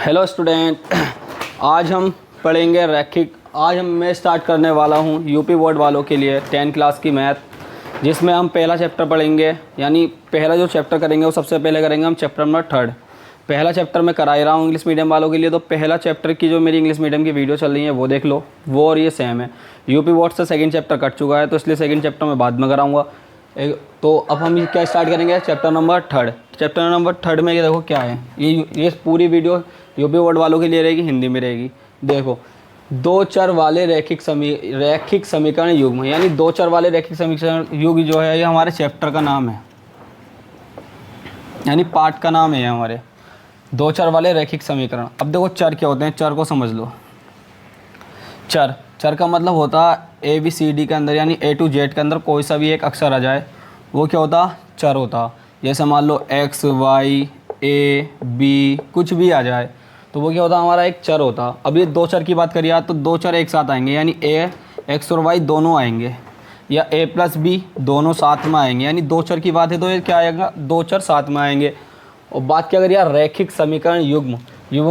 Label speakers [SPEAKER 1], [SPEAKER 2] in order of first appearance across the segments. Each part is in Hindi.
[SPEAKER 1] Hello student. आज हम पढ़ेंगे रैखिक। मैं स्टार्ट करने वाला हूँ यूपी बोर्ड वालों के लिए 10 क्लास की मैथ, जिसमें हम पहला चैप्टर पढ़ेंगे। यानी पहला जो चैप्टर करेंगे वो सबसे पहले करेंगे हम चैप्टर नंबर 3। पहला चैप्टर मैं करा ही रहा हूँ इंग्लिश मीडियम वालों के लिए, तो पहला चैप्टर की जो मेरी इंग्लिश मीडियम की वीडियो चल रही है वो देख लो। वो और ये सेम है। यूपी बोर्ड से सेकंड चैप्टर कट चुका है, तो इसलिए सेकंड चैप्टर मैं बाद में कराऊंगा। तो अब हम क्या स्टार्ट करेंगे, चैप्टर नंबर 3। चैप्टर नंबर 3 में ये देखो क्या है। ये पूरी वीडियो यूपी बोर्ड वालों के लिए रहेगी, हिंदी में रहेगी। देखो, दो चर वाले रैखिक समीकरण युग्म, यानी दो चर वाले रैखिक समीकरण युग्म जो है ये हमारे चैप्टर का नाम है, यानी पार्ट का नाम है हमारे दो चर वाले रैखिक समीकरण। अब देखो चर क्या होते हैं, चर को समझ लो। चर का मतलब होता है ABCD के अंदर, यानी A to Z के अंदर कोई सा भी एक अक्षर आ जाए वो क्या होता, चर होता। जैसे मान लो X Y A B कुछ भी आ जाए तो वो क्या होता, हमारा एक चर होता। अब ये दो चर की बात करिए तो दो चर एक साथ आएंगे, यानी X और Y दोनों आएंगे, या A + B दोनों साथ में आएंगे। यानी दो चर की बात है तो ये क्या आएगा, दो चर साथ में आएंगे। और बात क्या करिए रैखिक समीकरण युग्म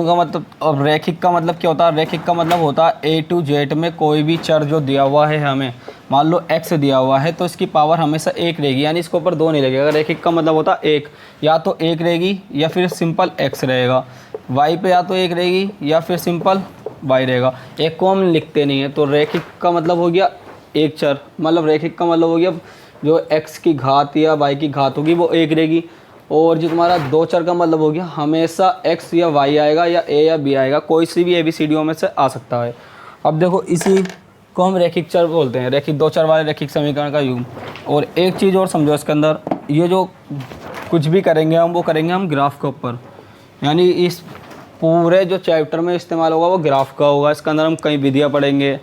[SPEAKER 1] का मतलब, अब रैखिक का मतलब क्या होता है, रैखिक का मतलब होता है A to Z में कोई भी चर जो दिया हुआ है हमें, मान लो X दिया हुआ है तो इसकी पावर हमेशा 1 रहेगी, यानी इसके ऊपर 2 नहीं लगेगा। रैखिक का मतलब होता है 1, या तो 1 रहेगी या फिर सिंपल X रहेगा। Y पे या तो 1 रहेगी या फिर सिंपल Y रहेगा। एक को हम लिखते नहीं है, तो रैखिक का मतलब हो गया एक चर, मतलब रैखिक का मतलब हो गया जो X की घात या Y की घात होगी वो 1 रहेगी। और जो तुम्हारा दो चर का मतलब हो गया हमेशा X या Y आएगा या A या B आएगा, कोई सी भी ABCD में से आ सकता है। अब देखो इसी को हम रैखिक चर बोलते हैं, रैखिक दो चर वाले रैखिक समीकरण का युग्म। और एक चीज़ और समझो इसके अंदर, ये जो कुछ भी करेंगे हम वो करेंगे हम ग्राफ के ऊपर, यानी इस पूरे जो चैप्टर में इस्तेमाल होगा वो ग्राफ का होगा। इसके अंदर हम कई विधियाँ पढ़ेंगे,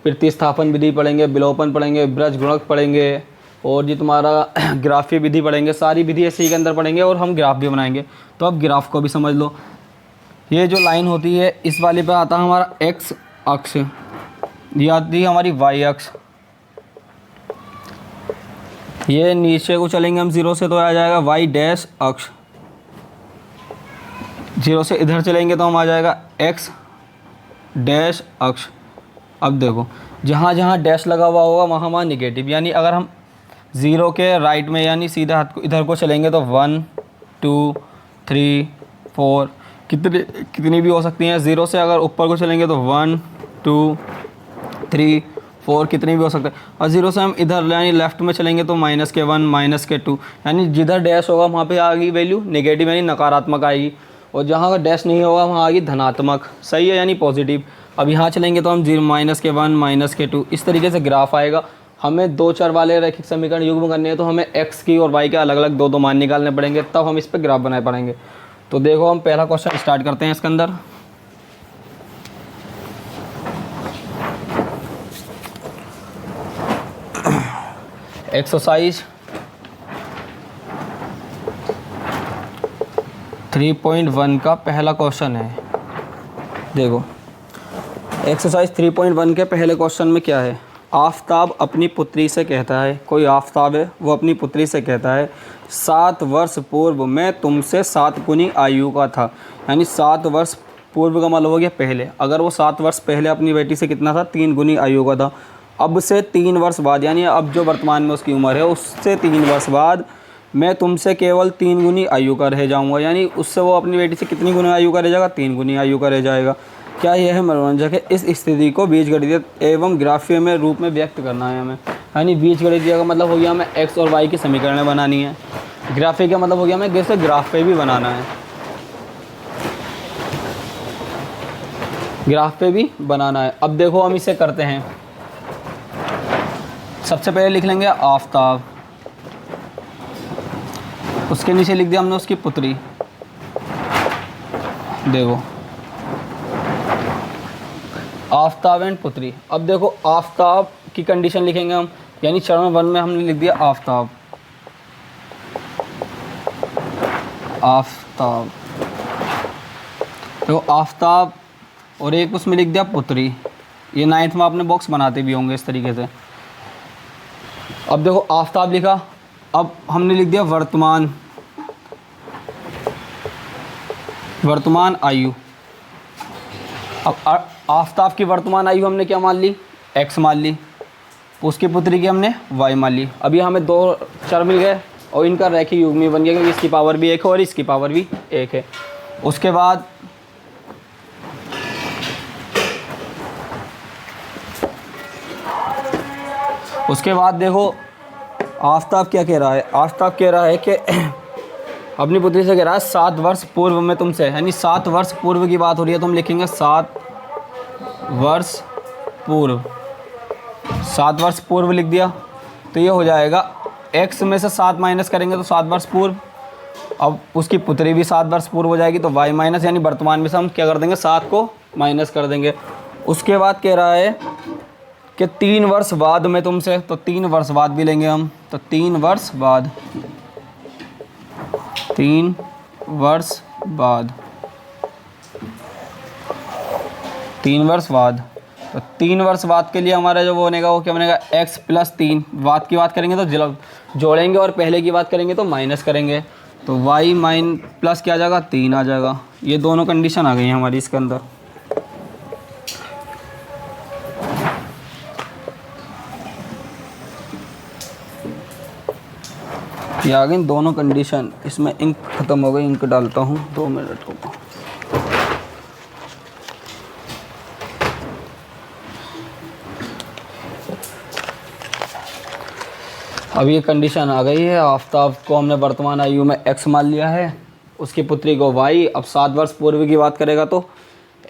[SPEAKER 1] प्रतिस्थापन विधि पढ़ेंगे, विलोपन पढ़ेंगे, ब्रज गुणक पढ़ेंगे, और जी तुम्हारा ग्राफीय विधि पढ़ेंगे। सारी विधि इसी के अंदर पढ़ेंगे और हम ग्राफ भी बनाएंगे। तो अब ग्राफ को भी समझ लो। ये जो लाइन होती है इस वाले पे आता है हमारा x अक्ष, ये आती है हमारी y अक्ष। ये नीचे को चलेंगे हम 0 से तो आ जाएगा y डैश अक्ष, 0 से इधर चलेंगे तो हम आ जाएगा x डैश अक्ष। अब देखो जहाँ जहाँ डैश लगा हुआ होगा वहाँ वहाँ निगेटिव, यानी अगर हम 0 के राइट में यानी सीधा हाथ को इधर को चलेंगे तो 1 2 3 4 कितनी भी हो सकती हैं। 0 से अगर ऊपर को चलेंगे तो 1 2 3 4 कितनी भी हो सकते हैं। और 0 से हम इधर यानी लेफ्ट में चलेंगे तो -1 -2, यानी जिधर डैश होगा वहाँ पे आएगी वैल्यू नेगेटिव यानी नकारात्मक आएगी, और जहाँ का डैश नहीं होगा वहाँ आएगी धनात्मक, सही है, यानी पॉजिटिव। अब यहाँ चलेंगे तो हम -1 -2 इस तरीके से ग्राफ आएगा। हमें दो चर वाले रैखिक समीकरण युग्म करने हैं तो हमें x की और y के अलग अलग दो मान निकालने पड़ेंगे, तब हम इस पर ग्राफ बनाए पड़ेंगे। तो देखो हम पहला क्वेश्चन स्टार्ट करते हैं इसके अंदर। एक्सरसाइज 3.1 का पहला क्वेश्चन है। देखो एक्सरसाइज 3.1 के पहले क्वेश्चन में क्या है, आफताब अपनी पुत्री से कहता है, कोई आफताब है वो अपनी पुत्री से कहता है 7 वर्ष पूर्व मैं तुमसे 7 गुनी आयु का था। यानी 7 वर्ष पूर्व का मतलब हो गया पहले। अगर वो 7 वर्ष पहले अपनी बेटी से कितना था, 3 गुनी आयु का था। अब से 3 वर्ष बाद, यानी अब जो वर्तमान में उसकी उम्र है उससे 3 वर्ष बाद मैं तुमसे केवल 3 गुनी आयु का रह जाऊँगा। यानी उससे वो अपनी बेटी से कितनी गुनी आयु का रह जाएगा, 3 गुनी आयु का रह जाएगा। क्या यह मनोरंजक है, इस स्थिति को बीजगणितीय एवं ग्राफीय में रूप में व्यक्त करना है हमें। यानी बीजगणितीय का मतलब हो गया हमें x और y की समीकरणें बनानी है, ग्राफीय का मतलब हो गया हमें जैसे ग्राफ पे भी बनाना है, ग्राफ पे भी बनाना है। अब देखो हम इसे करते हैं। सबसे पहले लिख लेंगे आफताब, उसके नीचे लिख दिया हमने उसकी पुत्री। देखो आफताब एंड पुत्री। अब देखो आफताब की कंडीशन लिखेंगे हम, यानी चरण 1 में हमने लिख दिया आफताब, आफताब। देखो आफताब और एक उसमें लिख दिया पुत्री। ये 9th में आपने बॉक्स बनाते भी होंगे इस तरीके से। अब देखो आफताब लिखा, अब हमने लिख दिया वर्तमान, वर्तमान आयु। अब आफ़ताब की वर्तमान आयु हमने क्या मान ली, x मान ली, उसकी पुत्री की हमने y मान ली। अभी हमें दो चर मिल गए और इनका रैखिक युग्मी बन गया, क्योंकि इसकी पावर भी 1 है और इसकी पावर भी 1 है। उसके बाद देखो आफ़ताब क्या कह रहा है। आफ़ताब कह रहा है कि अपनी पुत्री से कह रहा है 7 वर्ष पूर्व में तुमसे, यानी 7 वर्ष पूर्व की बात हो रही है, तो हम लिखेंगे 7 वर्ष पूर्व। 7 वर्ष पूर्व लिख दिया तो ये हो जाएगा x में से 7 माइनस करेंगे तो 7 वर्ष पूर्व। अब उसकी पुत्री भी 7 वर्ष पूर्व हो जाएगी, तो y माइनस, यानी वर्तमान में से हम क्या कर देंगे, 7 को माइनस कर देंगे। उसके बाद कह रहा है कि 3 वर्ष बाद में तुमसे, तो 3 वर्ष बाद भी लेंगे हम, तो 3 वर्ष बाद, 3 वर्ष बाद, 3 वर्ष बाद। तो 3 वर्ष बाद के लिए हमारा जो वो बनेगा वो क्या बनेगा, x प्लस 3। बाद की बात करेंगे तो जोड़ेंगे और पहले की बात करेंगे तो माइनस करेंगे, तो y माइन प्लस क्या आ जाएगा, 3 आ जाएगा। ये दोनों कंडीशन आ गई हैं हमारी इसके अंदर। ये आ गई दोनों कंडीशन। इसमें इंक ख़त्म हो गई, इंक डालता हूँ, 2 मिनट रुको। अब ये कंडीशन आ गई है। आफ़ताब को हमने वर्तमान आयु में x मान लिया है, उसकी पुत्री को y। अब 7 वर्ष पूर्व की बात करेगा तो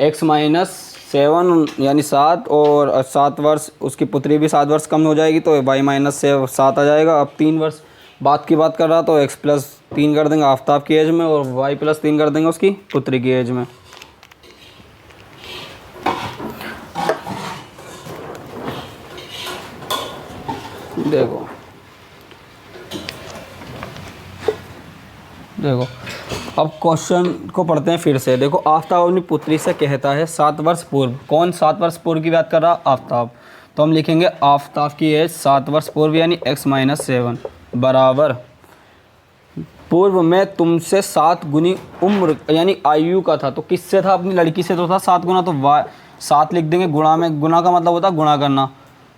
[SPEAKER 1] x माइनस 7 यानी 7, और 7 वर्ष उसकी पुत्री भी 7 वर्ष कम हो जाएगी तो y माइनस 7 आ जाएगा। अब 3 वर्ष बाद की बात कर रहा तो x प्लस 3 कर देंगे आफ़ताब की एज में, और y प्लस 3 कर देंगे उसकी पुत्री की एज में। देखो अब क्वेश्चन को पढ़ते हैं फिर से। देखो आफ़ताब अपनी पुत्री से कहता है 7 वर्ष पूर्व। कौन 7 वर्ष पूर्व की बात कर रहा, आफ़ताब। तो हम लिखेंगे आफ़ताब की एज 7 वर्ष पूर्व यानी x माइनस 7 बराबर पूर्व में तुमसे 7 गुनी उम्र यानी आयु का था। तो किससे था, अपनी लड़की से तो था 7 गुना, तो 7 लिख देंगे। गुणा में, गुणा का मतलब होता है गुणा करना,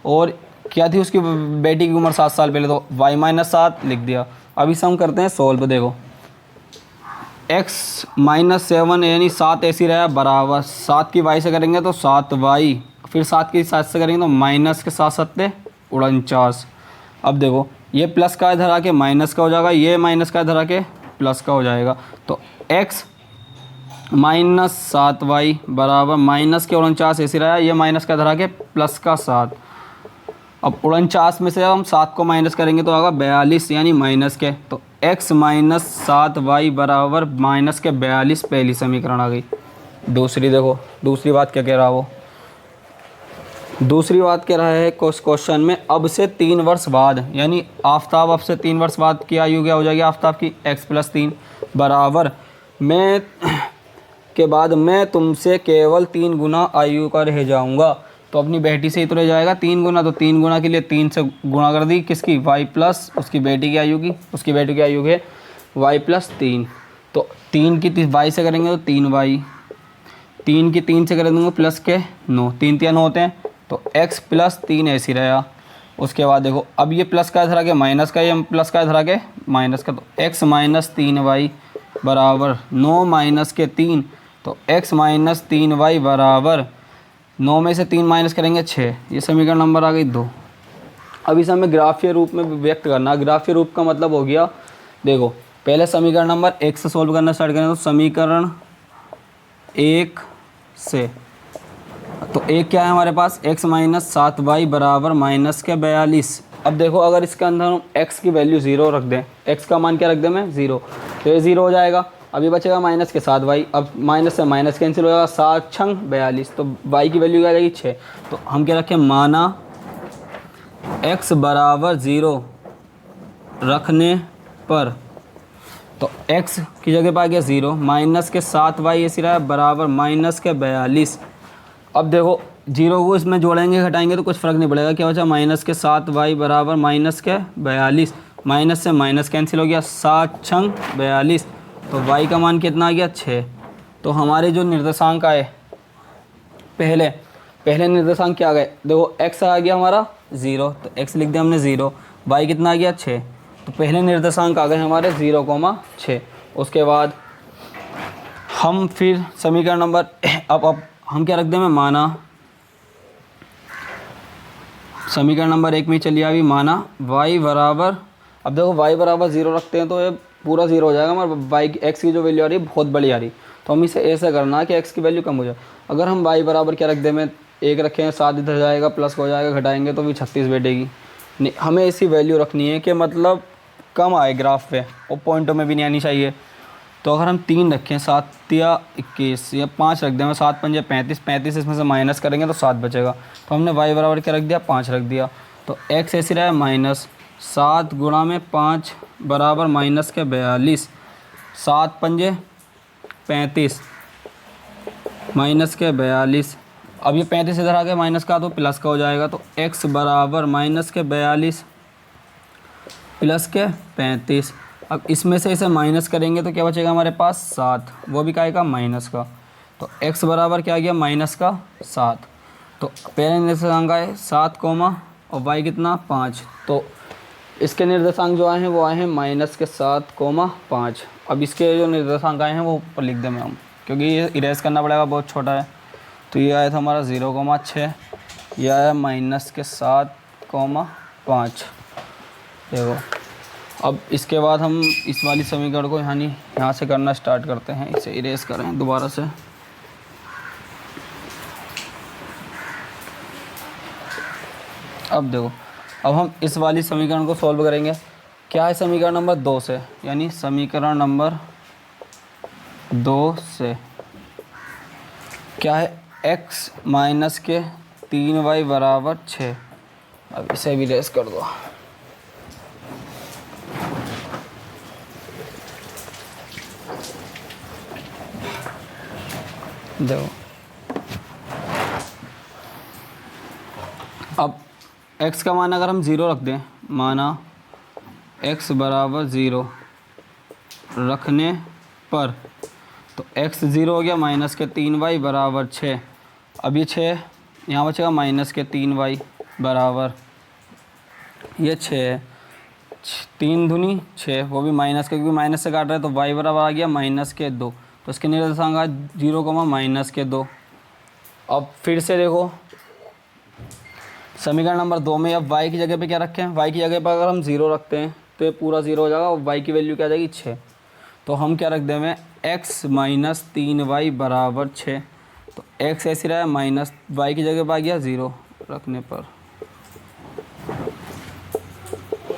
[SPEAKER 1] और क्या थी उसकी बेटी की उम्र 7 साल पहले, तो y माइनस 7 लिख दिया। अभी सम करते हैं सॉल्व। देखो x माइनस 7 यानी 7 ऐसी रहा बराबर 7 की y से करेंगे तो 7y, फिर 7 की 7 से करेंगे तो माइनस के 7 7 49। अब देखो ये प्लस का इधर आके माइनस का हो जाएगा, ये माइनस का इधर आके प्लस का हो जाएगा। तो x माइनस 7y बराबर माइनस के 49 ऐसी रहा, ये माइनस का इधर आके प्लस का 7। अब 49 में से हम 7 को माइनस करेंगे तो आएगा 42 यानी माइनस के, तो x माइनस 7y बराबर माइनस के 42 पहली समीकरण आ गई। दूसरी देखो, दूसरी बात क्या कह रहा है वो, दूसरी बात कह रहा है क्वेश्चन में अब से 3 वर्ष बाद, यानी आफ़ताब अब से 3 वर्ष बाद की आयु क्या हो जाएगी आफ़ताब की, x प्लस 3 बराबर मैं के बाद मैं तुमसे केवल 3 गुना आयु का रह जाऊँगा। तो अपनी बेटी से ही तो रह जाएगा 3 गुना, तो 3 गुना के लिए 3 से गुणा कर दी किसकी, y प्लस उसकी बेटी की आयु की, उसकी बेटी की आयु है y प्लस 3। तो 3 की y से करेंगे तो 3y, 3 की 3 से कर देंगे प्लस के 9, 3 3 होते हैं, तो x प्लस 3 ऐसी रहेगा। उसके बाद देखो अब ये प्लस का इधर आके माइनस का, ये प्लस का इधर आके माइनस का, तो x माइनस 3y बराबर 9 माइनस के 3, तो x माइनस 3y बराबर 9 में से 3 माइनस करेंगे 6। ये समीकरण नंबर आ गई 2। अब इसे हमें ग्राफीय रूप में व्यक्त करना। ग्राफीय रूप का मतलब हो गया, देखो पहले समीकरण नंबर 1 से सॉल्व करना स्टार्ट करें, तो समीकरण 1 से, तो 1 क्या है हमारे पास, x माइनस 7y बराबर माइनस के 42। अब देखो अगर इसके अंदर हम x की वैल्यू 0 रख दें, x का मान क्या रख दें मैं 0, तो ये 0 हो जाएगा। अभी बचेगा माइनस के 7y, अब माइनस से माइनस कैंसिल हो जाएगा, 7 छंग 42, तो y की वैल्यू क्या आ जाएगी 6। तो हम क्या रखें, माना x बराबर 0 रखने पर, तो x की जगह पर आ गया 0, माइनस के 7y ऐसी रहा बराबर माइनस के 42। अब देखो 0 को इसमें जोड़ेंगे घटाएंगे तो कुछ फ़र्क नहीं पड़ेगा, क्या बचा माइनस के 7y बराबर माइनस के 42, माइनस से माइनस कैंसिल हो गया, 7 छंग 42, तो y का मान कितना आ गया 6। तो हमारे जो निर्देशांक आए पहले पहले निर्देशांक क्या आ गए, देखो x आ गया हमारा 0, तो x लिख दिया हमने 0, y कितना आ गया 6, तो पहले निर्देशांक आ गए हमारे 0,6। उसके बाद हम फिर समीकरण नंबर अब हम क्या रख दें, मैं माना समीकरण नंबर 1 में चलिए अभी, माना y बराबर, अब देखो y बराबर 0 रखते हैं तो ये पूरा 0 हो जाएगा हमारा, y की x की जो वैल्यू आ रही है बहुत बड़ी आ रही, तो हम इसे ऐसा करना है कि x की वैल्यू कम हो जाए। अगर हम y बराबर क्या रख दें, मैं 1 रखें, 7 इधर जाएगा, प्लस हो जाएगा, घटाएंगे तो भी 36 बैठेगी। नहीं, हमें ऐसी वैल्यू रखनी है कि मतलब कम आए ग्राफ पे और पॉइंटों में भी नहीं आनी चाहिए। तो अगर हम 3 रखें, 7 या 21 या 5 रख दें, मैं 7 पंजे 35, 35 इसमें से माइनस करेंगे तो 7 बचेगा, तो हमने y बराबर क्या रख दिया, 5 रख दिया। तो x ऐसे रहा है -7 गुणा में 5 बराबर -42, 7 पंजे 35 -42, अब ये 35 इधर आ गया माइनस का तो प्लस का हो जाएगा, तो x बराबर -42 प्लस के 35। अब इसमें से इसे माइनस करेंगे तो क्या बचेगा हमारे पास 7, वो भी क्या का माइनस का, तो x बराबर क्या आ गया -7। तो पहले निर्देशांक आए 7 कोमा और y कितना 5, तो इसके निर्देशांक जो आए हैं वो आए हैं -7,5। अब इसके जो निर्देशांक आए हैं वो ऊपर लिख दें हम, क्योंकि ये इरेज करना पड़ेगा, बहुत छोटा है। तो ये आया था हमारा 0,6, ये आया -7,5। देखो अब इसके बाद हम इस वाली समीकरण को यहाँ से करना स्टार्ट करते हैं, इसे इरेज करें दोबारा से। अब देखो, अब हम इस वाली समीकरण को सॉल्व करेंगे। क्या है समीकरण नंबर 2 से, यानी समीकरण नंबर 2 से क्या है, x माइनस के 3y बराबर 6। अब इसे भी रेस कर दो। देखो अब x का मान अगर हम 0 रख दें, माना x बराबर 0 रखने पर, तो x 0 हो गया, माइनस के 3y बराबर 6। अब ये 6 यहाँ बचेगा, माइनस के 3y बराबर ये 6 है, 3 दूनी 6, वो भी माइनस के, क्योंकि माइनस से काट रहा है, तो y बराबर आ गया -2। तो इसके निर्देशांक आ 0,-2। अब फिर से देखो समीकरण नंबर 2 में अब y की जगह पे क्या रखें, y की जगह पर अगर हम 0 रखते हैं तो ये पूरा 0 हो जाएगा और y की वैल्यू क्या आ जाएगी 6। तो हम क्या रख दें, में x माइनस 3y बराबर 6। तो x ऐसे रहा है, माइनस y की जगह पर आ गया 0 रखने पर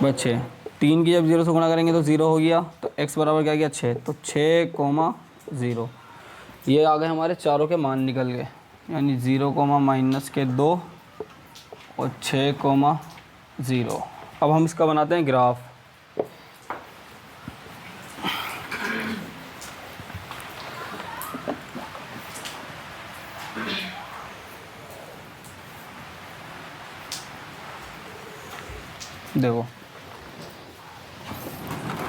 [SPEAKER 1] बचे 3 की जब 0 से गुणा करेंगे तो 0 हो गया, तो x बराबर क्या गया 6। तो 6,0 ये आ गए हमारे चारों के मान निकल गए, यानी 0,-2 और 6,0। अब हम इसका बनाते हैं ग्राफ। देखो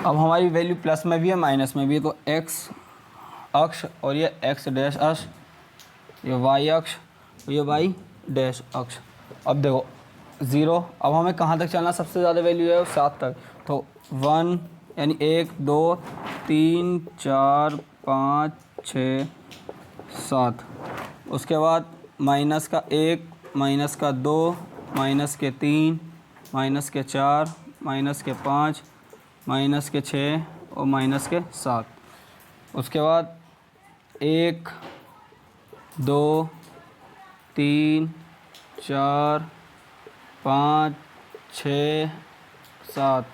[SPEAKER 1] अब हमारी वैल्यू प्लस में भी है माइनस में भी है, तो x अक्ष और ये x डैश अक्ष, ये y अक्ष और ये y डैश अक्ष। अब देखो 0, अब हमें कहाँ तक चलना, सबसे ज़्यादा वैल्यू है 7 तक, तो 1 यानी 1 2 3 4 5 6 7। उसके बाद माइनस का 1, माइनस का 2, माइनस के 3, माइनस के 4, माइनस के 5, माइनस के 6 और माइनस के 7। उसके बाद 1 2 3 4 5 6 7।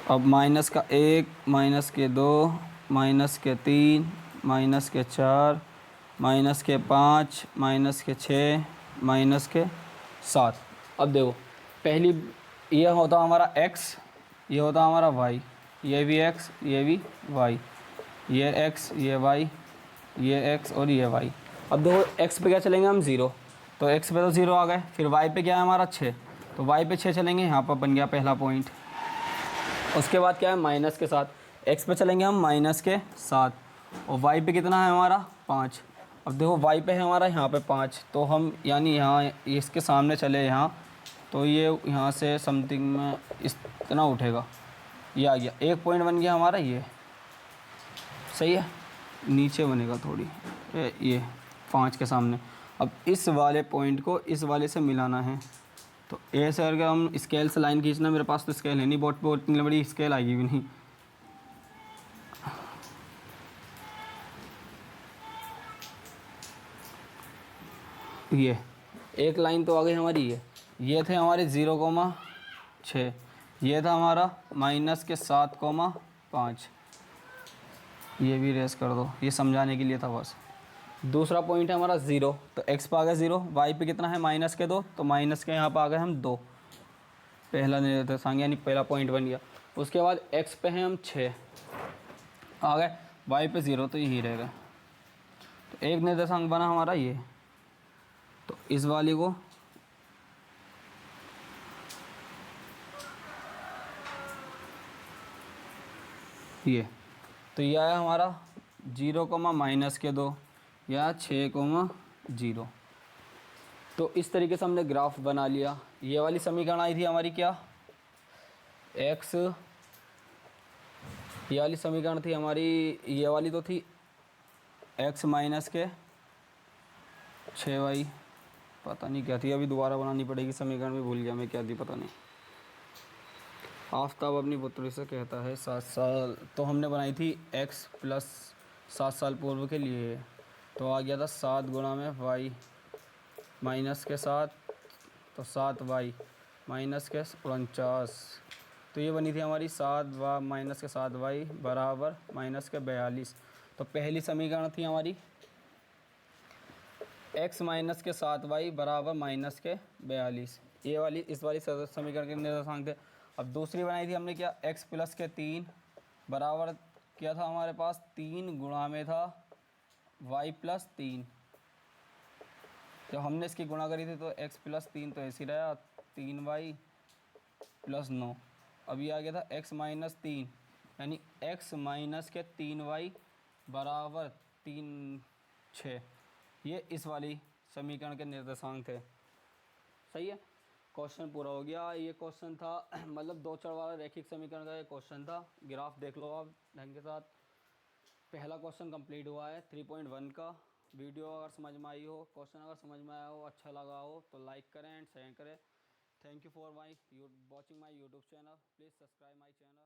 [SPEAKER 1] अब माइनस का 1, माइनस के 2, माइनस के 3, माइनस के 4, माइनस के 5, माइनस के 6, माइनस के 7। अब देखो पहली ये होता हमारा x, ये होता हमारा y, ये भी x, ये भी y, ये x, ये y, ये x और ये y। अब देखो x पे क्या चलेंगे हम 0, तो x पे तो 0 आ गए, फिर y पे क्या है हमारा 6, तो y पे 6 चलेंगे, यहाँ पर बन गया पहला पॉइंट। उसके बाद क्या है माइनस के साथ, x पे चलेंगे हम -7, और y पे कितना है हमारा 5। अब देखो y पे है हमारा यहाँ पे 5, तो हम यानी यहाँ इसके सामने चले यहाँ, तो ये यहाँ से समथिंग में इतना उठेगा, ये आ गया, एक पॉइंट बन गया हमारा ये, सही है। नीचे बनेगा थोड़ी ये 5 के सामने। अब इस वाले पॉइंट को इस वाले से मिलाना है, तो ऐसे करके हम स्केल से लाइन खींचना। मेरे पास तो स्केल है नहीं, बहुत बहुत इतनी बड़ी स्केल आएगी भी नहीं। ये एक लाइन तो आ गई हमारी, ये थे हमारे 0,6, ये था हमारा -7,5। ये भी रेस कर दो, ये समझाने के लिए था बस। दूसरा पॉइंट है हमारा 0, तो x पे आ गया 0, y पे कितना है -2, तो माइनस के यहाँ पे आ गए हम 2, पहला निर्देशांक यानी पहला पॉइंट बन गया। उसके बाद x पे हैं हम 6 आ गए, y पे 0, तो यही रहेगा। तो एक निर्देशांक बना हमारा ये, तो इस वाली को ये, तो ये आया हमारा 0, -2 या 6,0। तो इस तरीके से हमने ग्राफ बना लिया। ये वाली समीकरण आई थी हमारी क्या, x, ये वाली समीकरण थी हमारी, ये वाली तो थी x - 6y, पता नहीं क्या थी, अभी दोबारा बनानी पड़ेगी समीकरण में, भूल गया मैं क्या थी, पता नहीं। आफ्ताब अपनी पुत्री से कहता है 7 साल, तो हमने बनाई थी x + 7 साल पूर्व के लिए, तो आ गया था 7 गुणा में y -7, तो 7y -49, तो ये बनी थी हमारी 7y बराबर -42। तो पहली समीकरण थी हमारी x - 7y बराबर -42, ये वाली इस वाली समीकरण के निर्देशांक थे। अब दूसरी बनाई थी हमने क्या, x + 3 बराबर क्या था हमारे पास, 3 गुणा में था y + 3। जब हमने इसकी गुणा करी थी तो x + 3 तो ऐसे ही रहा, 3y + 9। अब ये आ गया था x - 3 यानी x - 3y बराबर 6। ये इस वाली समीकरण के निर्देशांक थे, सही है। क्वेश्चन पूरा हो गया। ये क्वेश्चन था मतलब 2 चर वाला रैखिक समीकरण का ये क्वेश्चन था। ग्राफ देख लो आप ढंग के साथ। पहला क्वेश्चन कंप्लीट हुआ है 3.1 का। वीडियो अगर समझ में आई हो, क्वेश्चन अगर समझ में आया हो, अच्छा लगा हो तो लाइक करें एंड शेयर करें। Thank you for watching my YouTube channel. Please subscribe my channel.